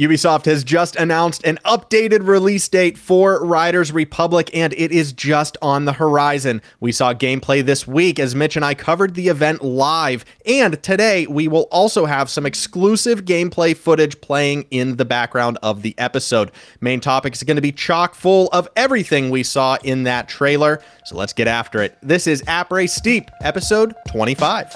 Ubisoft has just announced an updated release date for Riders Republic, and it is just on the horizon. We saw gameplay this week as Mitch and I covered the event live, and today we will also have some exclusive gameplay footage playing in the background of the episode. Main topic is going to be chock full of everything we saw in that trailer, so let's get after it. This is Après Steep, episode 25.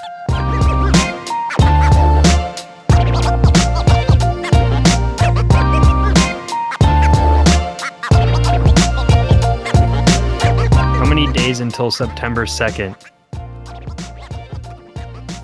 Days until September 2nd.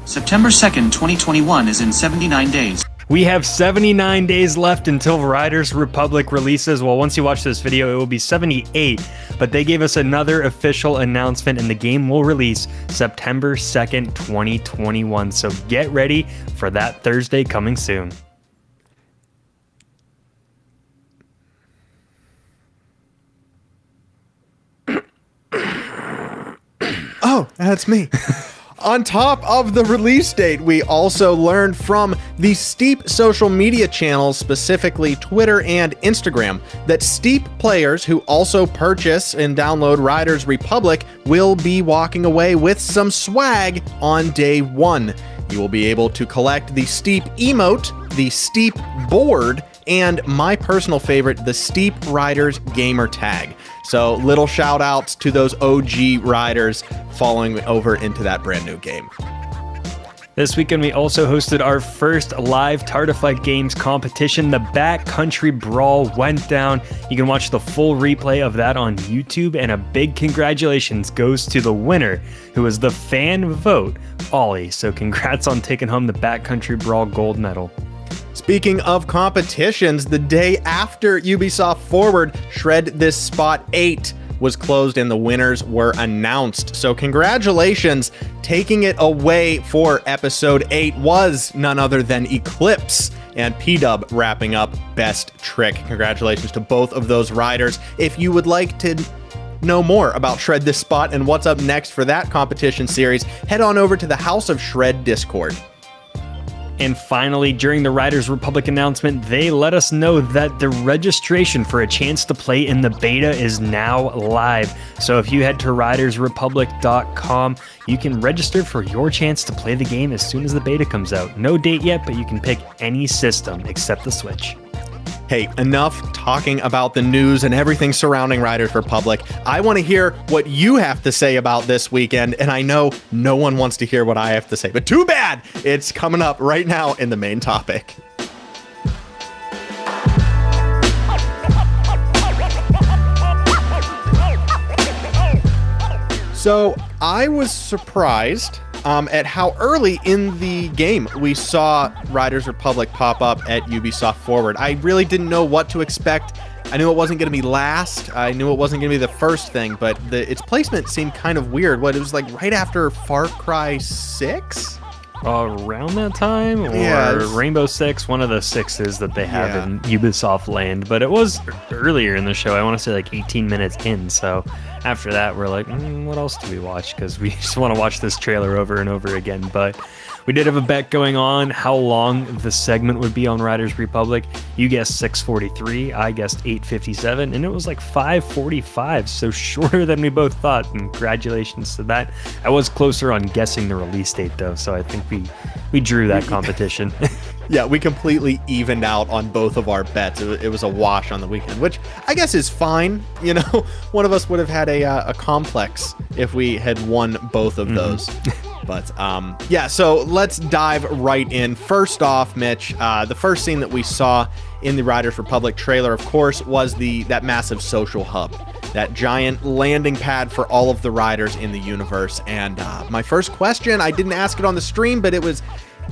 September 2nd, 2021 is in 79 days. We have 79 days left until Riders Republic releases. Well, once you watch this video, it will be 78, but they gave us another official announcement and the game will release September 2nd, 2021. So get ready for that Thursday coming soon. Oh, that's me. On top of the release date, we also learned from the Steep social media channels, specifically Twitter and Instagram, that Steep players who also purchase and download Riders Republic will be walking away with some swag on day one. You will be able to collect the Steep emote, the Steep board, and my personal favorite, the Steep Riders gamer tag. So little shout outs to those OG riders falling over into that brand new game. This weekend, we also hosted our first live Tartiflight Games competition. The Backcountry Brawl went down. You can watch the full replay of that on YouTube, and a big congratulations goes to the winner, who was the fan vote, Ollie. So congrats on taking home the Backcountry Brawl gold medal. Speaking of competitions, the day after Ubisoft Forward, Shred This Spot 8 was closed and the winners were announced. So congratulations. Taking it away for episode 8 was none other than Eclipse and P-Dub wrapping up Best Trick. Congratulations to both of those riders. If you would like to know more about Shred This Spot and what's up next for that competition series, head on over to the House of Shred Discord. And finally, during the Riders Republic announcement, they let us know that the registration for a chance to play in the beta is now live. So if you head to ridersrepublic.com, you can register for your chance to play the game as soon as the beta comes out. No date yet, but you can pick any system except the Switch. Hey, enough talking about the news and everything surrounding Riders Republic. I want to hear what you have to say about this weekend, and I know no one wants to hear what I have to say, but too bad! It's coming up right now in the main topic. So, I was surprised at how early in the game we saw Riders Republic pop up at Ubisoft Forward. I really didn't know what to expect. I knew it wasn't going to be last. I knew it wasn't going to be the first thing, but its placement seemed kind of weird. What, it was like right after Far Cry 6? Around that time? Or yeah, Rainbow Six, one of the sixes that they have in Ubisoft land. But it was earlier in the show. I want to say like 18 minutes in. So after that, we're like, what else do we watch? Because we just want to watch this trailer over and over again. But we did have a bet going on how long the segment would be on Riders Republic. You guessed 6:43, I guessed 8:57, and it was like 5:45, so shorter than we both thought. And congratulations to that. I was closer on guessing the release date though, so I think we drew that competition. Yeah, we completely evened out on both of our bets. It was a wash on the weekend, which I guess is fine. You know, one of us would have had a complex if we had won both of those. But yeah, so let's dive right in. First off, Mitch, the first scene that we saw in the Riders Republic trailer, of course, was that massive social hub, that giant landing pad for all of the riders in the universe. And my first question, I didn't ask it on the stream, but it was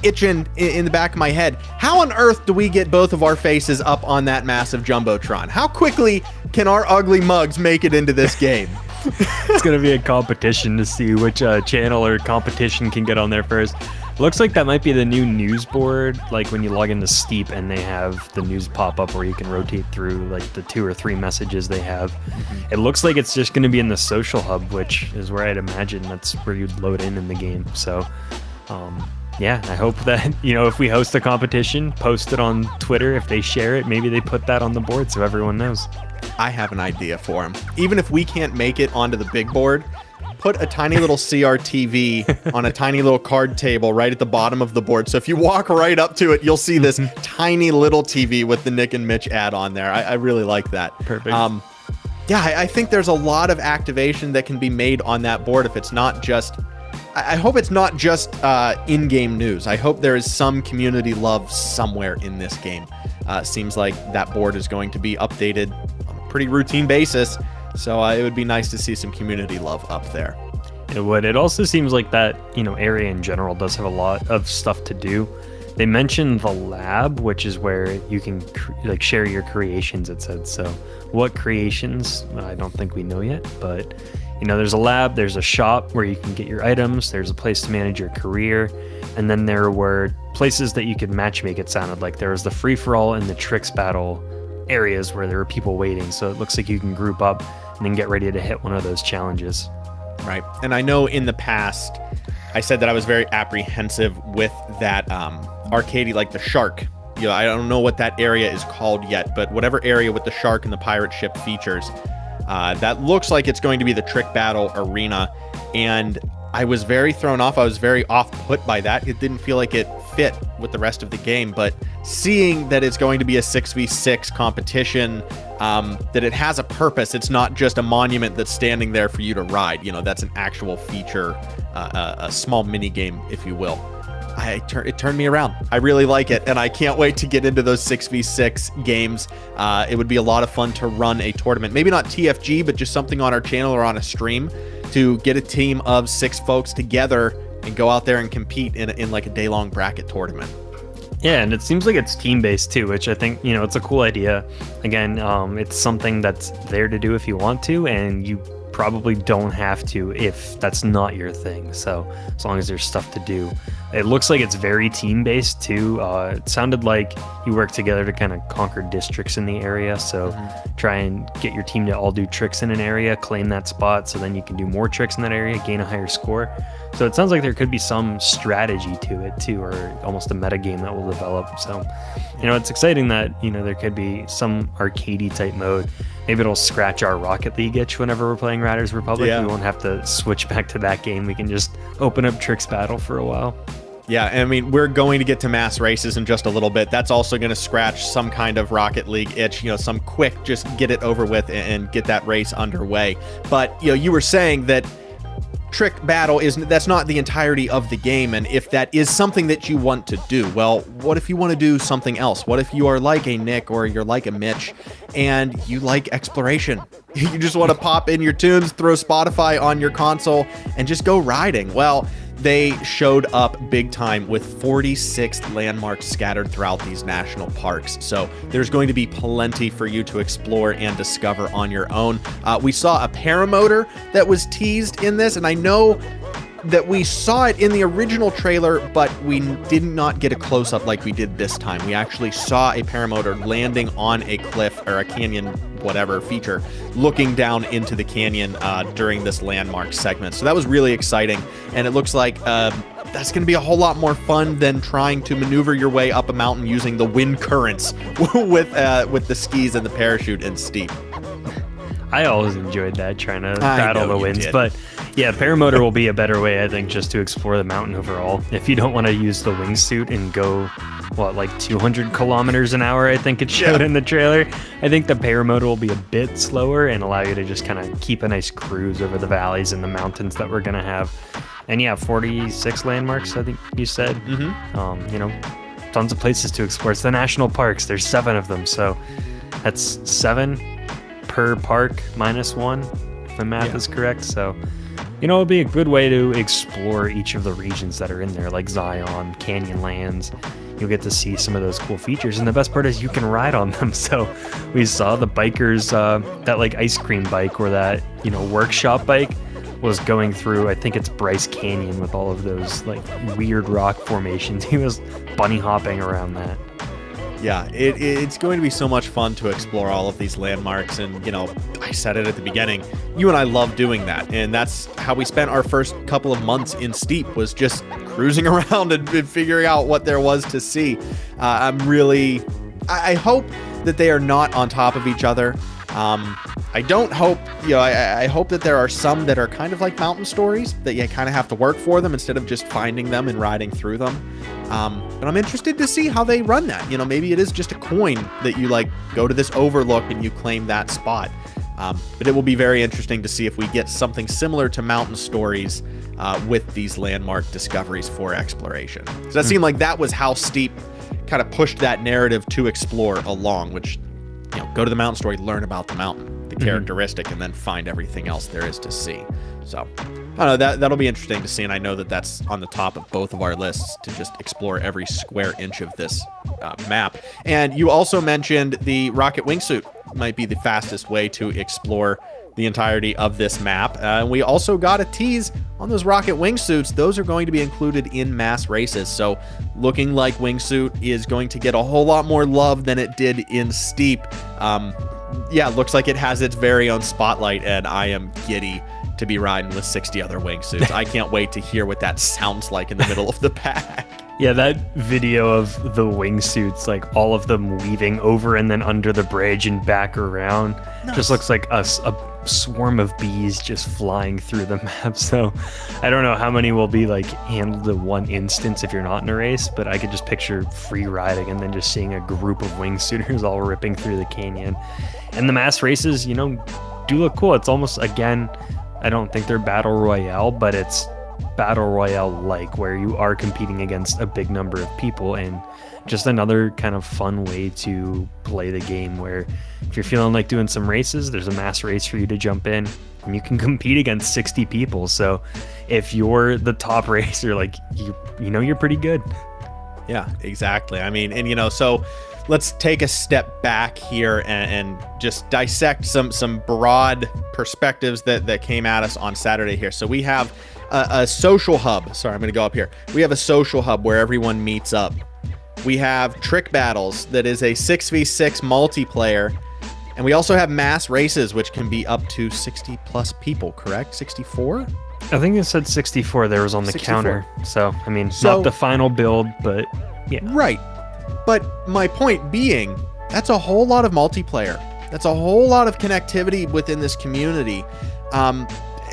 itching in the back of my head. How on earth do we get both of our faces up on that massive Jumbotron? How quickly can our ugly mugs make it into this game? It's going to be a competition to see which channel or competition can get on there first. Looks like that might be the new news board, like when you log into Steep and they have the news pop up where you can rotate through like the 2 or 3 messages they have. It looks like it's just going to be in the social hub, which is where I'd imagine that's where you'd load in the game. So yeah, I hope that, if we host a competition, post it on Twitter. If they share it, maybe they put that on the board so everyone knows. I have an idea for him. Even if we can't make it onto the big board, put a tiny little CRTV on a tiny little card table right at the bottom of the board. So if you walk right up to it, you'll see this tiny little TV with the Nick and Mitch ad on there. I really like that. Perfect. Yeah, I think there's a lot of activation that can be made on that board if it's not just... I hope it's not just in-game news. I hope there is some community love somewhere in this game. Seems like that board is going to be updated on a pretty routine basis, so it would be nice to see some community love up there. It would. It also seems like that, area in general does have a lot of stuff to do. They mentioned the lab, which is where you can share your creations, it said. So what creations? I don't think we know yet, but there's a lab, there's a shop where you can get your items, there's a place to manage your career, and then there were places that you could matchmake, it sounded like. There was the free-for-all and the tricks battle areas where there were people waiting, so it looks like you can group up and then get ready to hit one of those challenges. Right, and I know in the past, I said that I was very apprehensive with that arcadey, like the shark. I don't know what that area is called yet, but whatever area with the shark and the pirate ship features, that looks like it's going to be the trick battle arena, and I was very thrown off. I was very off-put by that. It didn't feel like it fit with the rest of the game, but seeing that it's going to be a 6v6 competition, that it has a purpose, it's not just a monument that's standing there for you to ride. That's an actual feature, a small mini game, if you will. It turned me around. I really like it, and I can't wait to get into those 6v6 games. It would be a lot of fun to run a tournament. Maybe not TFG, but just something on our channel or on a stream to get a team of 6 folks together and go out there and compete in like a day-long bracket tournament. Yeah, and it seems like it's team-based too, which I think, it's a cool idea. Again, it's something that's there to do if you want to, and you probably don't have to if that's not your thing. So as long as there's stuff to do. It looks like it's very team-based too. It sounded like you work together to kind of conquer districts in the area. So try and get your team to all do tricks in an area, claim that spot, so then you can do more tricks in that area, gain a higher score. So it sounds like there could be some strategy to it too, or almost a meta game that will develop. So, it's exciting that, there could be some arcadey type mode. Maybe it'll scratch our Rocket League itch whenever we're playing Riders Republic. Yeah. We won't have to switch back to that game. We can just open up Tricks Battle for a while. Yeah, I mean, we're going to get to mass races in just a little bit. That's also going to scratch some kind of Rocket League itch, some quick, just get it over with and get that race underway. But, you were saying that Trick Battle that's not the entirety of the game, and if that is something that you want to do, well, what if you want to do something else? What if you are like a Nick or you're like a Mitch and you like exploration? You just want to pop in your tunes, throw Spotify on your console, and just go riding. Well, they showed up big time with 46 landmarks scattered throughout these national parks. So there's going to be plenty for you to explore and discover on your own. We saw a paramotor that was teased in this, and I know that we saw it in the original trailer, but we did not get a close-up like we did this time. We actually saw a paramotor landing on a cliff or a canyon, whatever feature, looking down into the canyon during this landmark segment. So that was really exciting, and it looks like that's going to be a whole lot more fun than trying to maneuver your way up a mountain using the wind currents with the skis and the parachute and steep. I always enjoyed that, trying to battle the winds, but yeah, paramotor will be a better way, I think, just to explore the mountain overall. If you don't want to use the wingsuit and go, what, like 200 kilometers an hour, I think it showed in the trailer, I think the paramotor will be a bit slower and allow you to just kind of keep a nice cruise over the valleys and the mountains that we're going to have. And yeah, 46 landmarks, I think you said. Tons of places to explore. It's the national parks. There's 7 of them, so that's 7 per park -1, if the math is correct. So, it'll be a good way to explore each of the regions that are in there, like Zion, Canyonlands. You'll get to see some of those cool features, and the best part is you can ride on them. So we saw the bikers, that like ice cream bike or that, workshop bike was going through, I think it's Bryce Canyon with all of those like weird rock formations. He was bunny hopping around that. Yeah, it's going to be so much fun to explore all of these landmarks, and I said it at the beginning, you and I love doing that, and that's how we spent our first couple of months in Steep, was just cruising around and figuring out what there was to see. I hope that they are not on top of each other. I don't hope, I hope that there are some that are kind of like mountain stories, that you kind of have to work for them instead of just finding them and riding through them. And I'm interested to see how they run that. Maybe it is just a coin that you go to this overlook and you claim that spot. But it will be very interesting to see if we get something similar to mountain stories with these landmark discoveries for exploration. So that seemed like that was how Steep kind of pushed that narrative to explore along, which, go to the mountain story, learn about the mountain, the characteristic, and then find everything else there is to see. So I don't know, that'll be interesting to see, and I know that that's on the top of both of our lists, to just explore every square inch of this map. And you also mentioned the rocket wingsuit might be the fastest way to explore the entirety of this map. And we also got a tease on those rocket wingsuits. Those are going to be included in mass races. So looking like wingsuit is going to get a whole lot more love than it did in Steep. Yeah, looks like it has its very own spotlight, and I am giddy to be riding with 60 other wingsuits. I can't wait to hear what that sounds like in the middle of the pack. Yeah, that video of the wingsuits, all of them weaving over and then under the bridge and back around, just looks like a swarm of bees just flying through the map. So I don't know how many will be handled in one instance if you're not in a race, but I could just picture free riding and then just seeing a group of wingsuiters all ripping through the canyon. And the mass races, do look cool. It's almost, again, I don't think they're battle royale, but it's battle royale where you are competing against a big number of people, and just another kind of fun way to play the game, where if you're feeling like doing some races, there's a mass race for you to jump in and you can compete against 60 people. So if you're the top racer, you're pretty good. Yeah, exactly. I mean, and so let's take a step back here and just dissect some broad perspectives that came at us on Saturday here. So we have a social hub. Sorry, I'm going to go up here. We have a social hub where everyone meets up. We have Trick Battles, that is a 6v6 multiplayer. And we also have mass races, which can be up to 60 plus people, correct? 64? I think it said 64 there was on the 64. counter. So, I mean, not the final build, but yeah. Right. But my point being, that's a whole lot of multiplayer. That's a whole lot of connectivity within this community.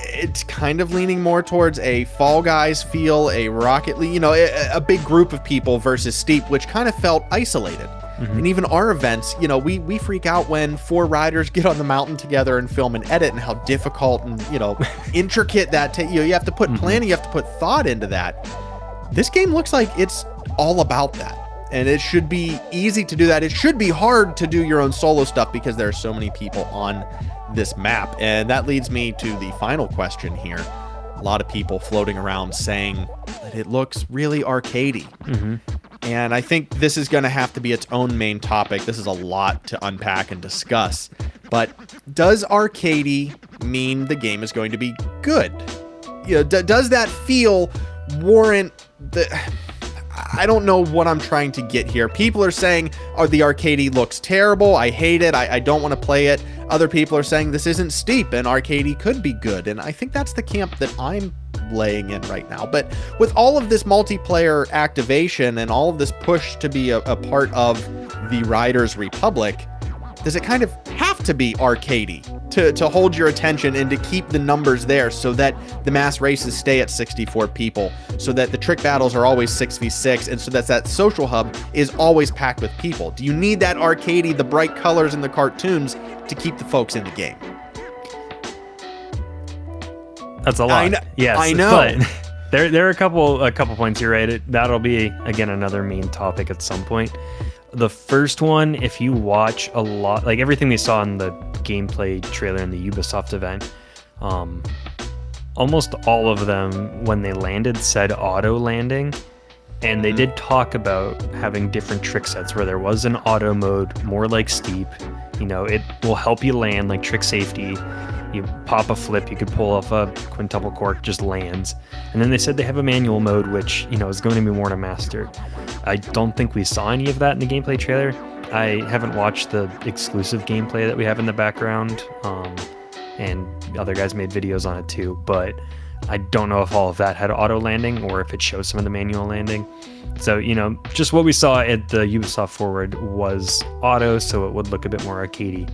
It's kind of leaning more towards a Fall Guys feel, a Rocket League, a big group of people versus Steep, which kind of felt isolated. And even our events, we freak out when 4 riders get on the mountain together and film and edit, and how difficult and, intricate that, you have to put planning, you have to put thought into that. This game looks like it's all about that. And it should be easy to do that. It should be hard to do your own solo stuff because there are so many people on this map. And that leads me to the final question here. A lot of people floating around saying that it looks really arcadey. And I think this is going to have to be its own main topic. This is a lot to unpack and discuss. But does arcadey mean the game is going to be good? Does that feel warrant the... I don't know what I'm trying to get here. People are saying, the arcadey looks terrible. I hate it. I don't want to play it. Other people are saying this isn't Steep and arcadey could be good. And I think that's the camp that I'm laying in right now. But with all of this multiplayer activation and all of this push to be a part of the Riders Republic, does it kind of have to be arcadey to hold your attention and to keep the numbers there so that the mass races stay at 64 people, so that the trick battles are always 6v6, and so that social hub is always packed with people? Do you need that arcadey, the bright colors and the cartoons to keep the folks in the game? That's a lot. Yes, I know. But there are a couple points. You're right. That'll be, again, another main topic at some point. The first one, if you watch a lot, everything we saw in the gameplay trailer in the Ubisoft event, almost all of them, when they landed, said auto landing. And they did talk about having different trick sets where there was an auto mode, more like Steep. It will help you land, like trick safety. You pop a flip, you could pull off a quintuple cork, just lands. And then they said they have a manual mode, which, is going to be more to master. I don't think we saw any of that in the gameplay trailer. I haven't watched the exclusive gameplay that we have in the background, and other guys made videos on it too, but I don't know if all of that had auto landing or if it shows some of the manual landing. So, you know, just what we saw at the Ubisoft Forward was auto, so it would look a bit more arcadey.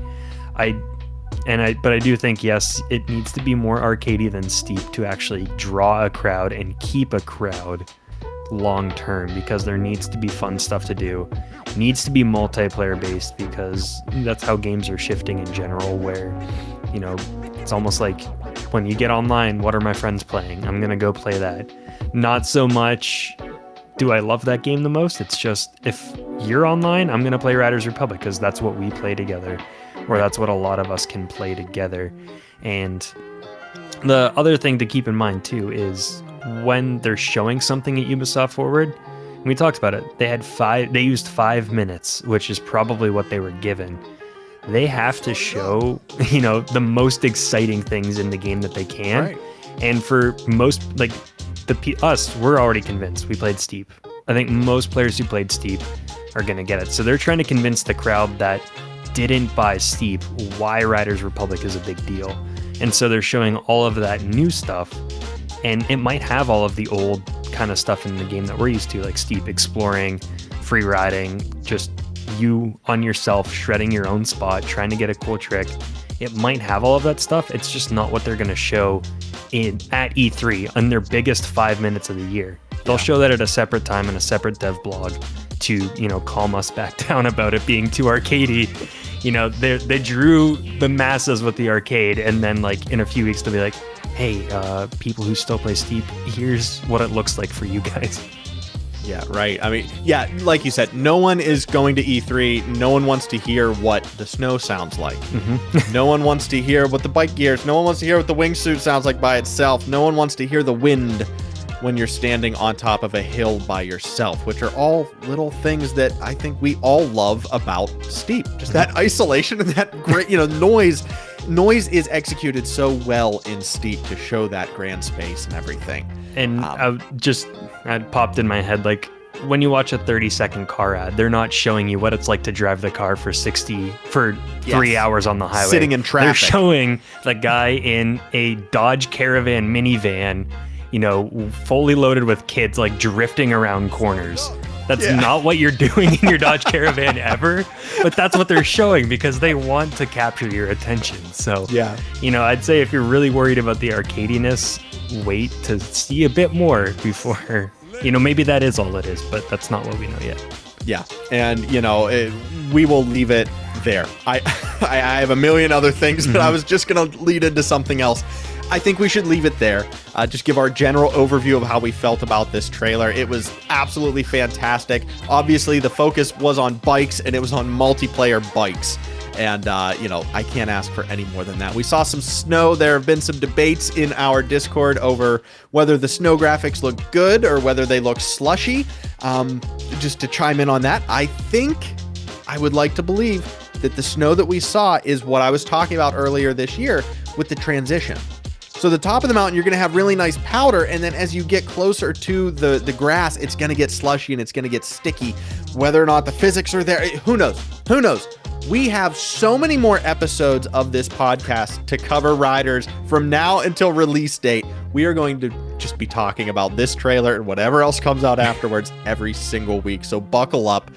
But I do think, yes, it needs to be more arcadey than Steep to actually draw a crowd and keep a crowd long term, because there needs to be fun stuff to do. It needs to be multiplayer based, because that's how games are shifting in general, where, you know, it's almost like when you get online, what are my friends playing? I'm going to go play that. Not so much do I love that game the most. It's just, if you're online, I'm going to play Riders Republic because that's what we play together, or that's what a lot of us can play together. And the other thing to keep in mind too is when they're showing something at Ubisoft Forward, we talked about it, they used 5 minutes, which is probably what they were given. They have to show, you know, the most exciting things in the game that they can. Right. And for most, like, us, we're already convinced. We played Steep. I think most players who played Steep are going to get it. So they're trying to convince the crowd that didn't buy Steep why Riders Republic is a big deal. And so they're showing all of that new stuff. And it might have all of the old kind of stuff in the game that we're used to, like Steep, exploring, free riding, just you on yourself, shredding your own spot, trying to get a cool trick. It might have all of that stuff. It's just not what they're going to show at E3 on their biggest 5 minutes of the year. They'll show that at a separate time in a separate dev blog to, you know, calm us back down about it being too arcadey. You know, they drew the masses with the arcade, and then like in a few weeks they'll be like, hey, people who still play Steep, here's what it looks like for you guys. Yeah, right. I mean, yeah, like you said, no one is going to E3. No one wants to hear what the snow sounds like. No one wants to hear what the bike gears. No one wants to hear what the wingsuit sounds like by itself. No one wants to hear the wind when you're standing on top of a hill by yourself, which are all little things that I think we all love about Steep. Just that isolation and that great, you know, noise. Noise is executed so well in Steep to show that grand space and everything. And it popped in my head, like, when you watch a 30-second car ad, they're not showing you what it's like to drive the car for 3 hours on the highway. Sitting in traffic. They're showing the guy in a Dodge Caravan minivan, you know, fully loaded with kids, like drifting around corners. That's not what you're doing in your Dodge Caravan ever, but that's what they're showing because they want to capture your attention. So, you know, I'd say if you're really worried about the arcadiness, wait to see a bit more before, you know, maybe that is all it is, but that's not what we know yet. Yeah, and, you know, we will leave it there. I have a million other things, but I was just going to lead into something else. I think we should leave it there. Just give our general overview of how we felt about this trailer. It was absolutely fantastic. Obviously, the focus was on bikes, and it was on multiplayer bikes. And, you know, I can't ask for any more than that. We saw some snow. There have been some debates in our Discord over whether the snow graphics look good or whether they look slushy. Just to chime in on that, I think I would like to believe that the snow that we saw is what I was talking about earlier this year with the transition. So the top of the mountain, you're going to have really nice powder, and then as you get closer to the grass, it's going to get slushy and it's going to get sticky. Whether or not the physics are there, who knows? Who knows? We have so many more episodes of this podcast to cover Riders from now until release date. We are going to just be talking about this trailer and whatever else comes out afterwards every single week. So buckle up.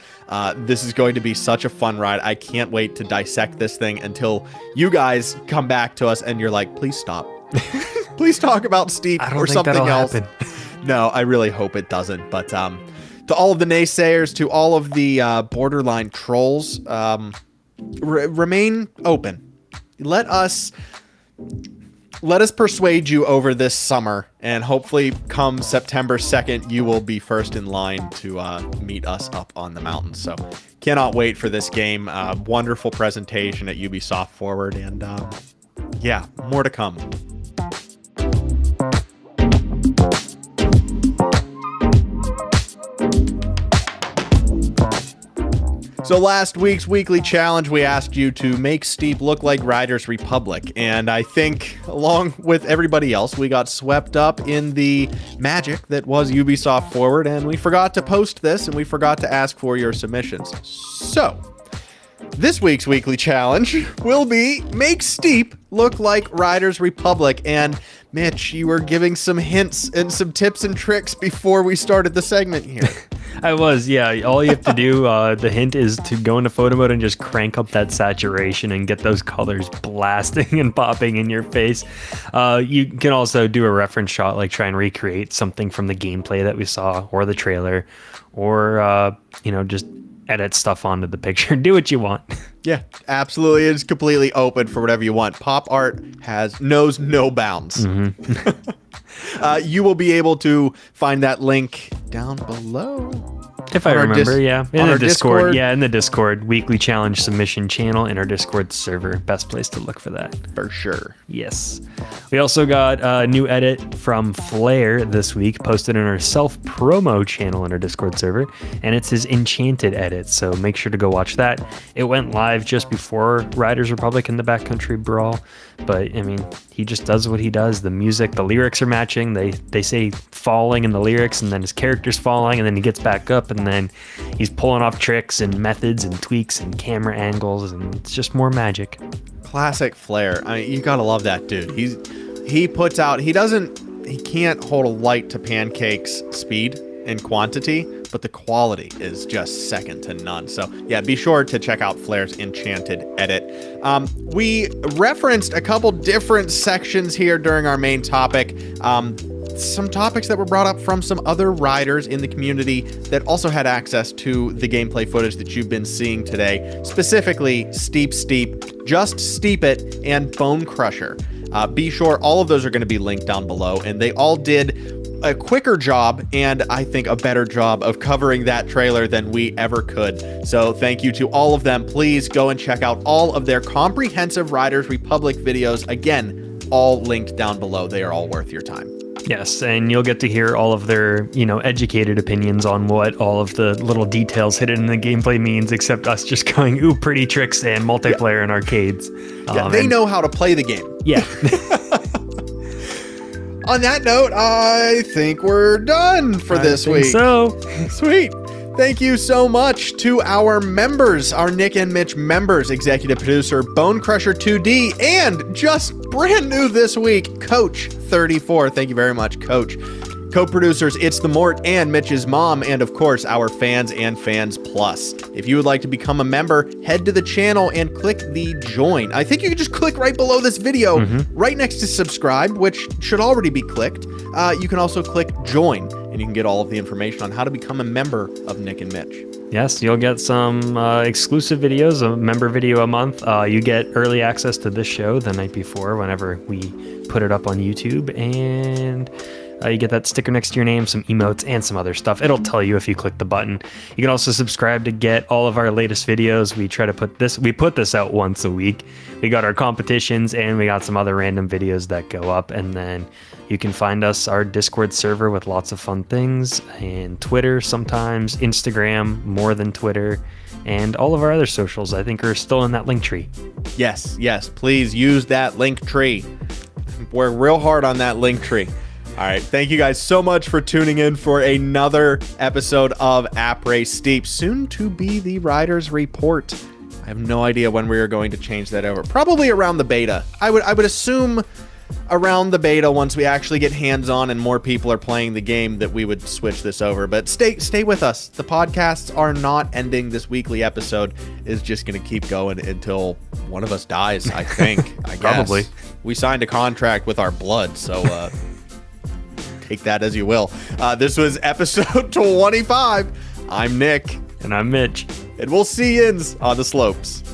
This is going to be such a fun ride. I can't wait to dissect this thing until you guys come back to us and you're like, please stop. Please talk about Steep or something else. No, I really hope it doesn't. But to all of the naysayers, to all of the borderline trolls, remain open. Let us persuade you over this summer, and hopefully come September 2nd, you will be first in line to meet us up on the mountain. So cannot wait for this game. Wonderful presentation at Ubisoft Forward, and yeah, more to come. So last week's weekly challenge, we asked you to make Steep look like Riders Republic. And I think, along with everybody else, we got swept up in the magic that was Ubisoft Forward. And we forgot to post this, and we forgot to ask for your submissions. So, This week's weekly challenge will be make Steep look like Riders Republic. And Mitch, you were giving some hints and some tips and tricks before we started the segment here. I was, yeah. All you have to do, the hint is to go into photo mode and just crank up that saturation and get those colors blasting and popping in your face. You can also do a reference shot, like try and recreate something from the gameplay that we saw or the trailer, or, just edit stuff onto the picture. Do what you want. Yeah, absolutely. It's completely open for whatever you want. Pop art knows no bounds. Mm-hmm. You will be able to find that link down below. If I remember, yeah. In the Discord. Discord. Yeah, in the Discord weekly challenge submission channel in our Discord server. Best place to look for that. For sure. Yes. We also got a new edit from Flair this week, posted in our self-promo channel in our Discord server, and it's his Enchanted edit, so make sure to go watch that. It went live just before Riders Republic and the Backcountry Brawl, but, I mean, he just does what he does. The music, the lyrics are matching. They say falling in the lyrics, and then his character's falling, and then he gets back up, and then he's pulling off tricks and methods and tweaks and camera angles, and it's just more magic. Classic Flair. I mean, you gotta love that dude. He can't hold a light to Pancake's speed and quantity, but the quality is just second to none. So yeah, be sure to check out Flair's Enchanted edit. We referenced a couple different sections here during our main topic. Some topics that were brought up from some other riders in the community that also had access to the gameplay footage that you've been seeing today, specifically Steep, Just Steep It, and Bone Crusher. Be sure all of those are going to be linked down below, and they all did a quicker job and I think a better job of covering that trailer than we ever could. So thank you to all of them. Please go and check out all of their comprehensive Riders Republic videos. Again, all linked down below. They are all worth your time. Yes, and you'll get to hear all of their, educated opinions on what all of the little details hidden in the gameplay means, except us just going, ooh, pretty tricks and multiplayer in arcades. Yeah, they know how to play the game. Yeah. On that note, I think we're done for this week. So sweet. Thank you so much to our members, our Nick and Mitch members, executive producer Bone Crusher 2D, and just brand new this week, Coach 34. Thank you very much, Coach. Co-producers It's the Mort and Mitch's mom, and of course our fans and Fans Plus. If you would like to become a member, head to the channel and click the join. I think you can just click right below this video, right next to subscribe, which should already be clicked. You can also click join, and you can get all of the information on how to become a member of Nick and Mitch. Yes, you'll get some exclusive videos, a member video a month. You get early access to this show the night before whenever we put it up on YouTube, and you get that sticker next to your name, some emotes, and some other stuff. It'll tell you if you click the button. You can also subscribe to get all of our latest videos. We put this out once a week. We got our competitions, and we got some other random videos that go up. And then you can find our Discord server with lots of fun things, and Twitter sometimes, Instagram, more than Twitter, and all of our other socials, I think, are still in that link tree. Yes, please use that link tree. We're real hard on that link tree. All right, thank you guys so much for tuning in for another episode of Après Steep, soon to be the Riders Report. I have no idea when we are going to change that over. Probably around the beta. I would assume around the beta, once we actually get hands-on and more people are playing the game, that we would switch this over. But stay with us. The podcasts are not ending. This weekly episode is just going to keep going until one of us dies, I think. I guess. Probably. We signed a contract with our blood, so take that as you will. This was episode 25. I'm Nick. And I'm Mitch. And we'll see you on the slopes.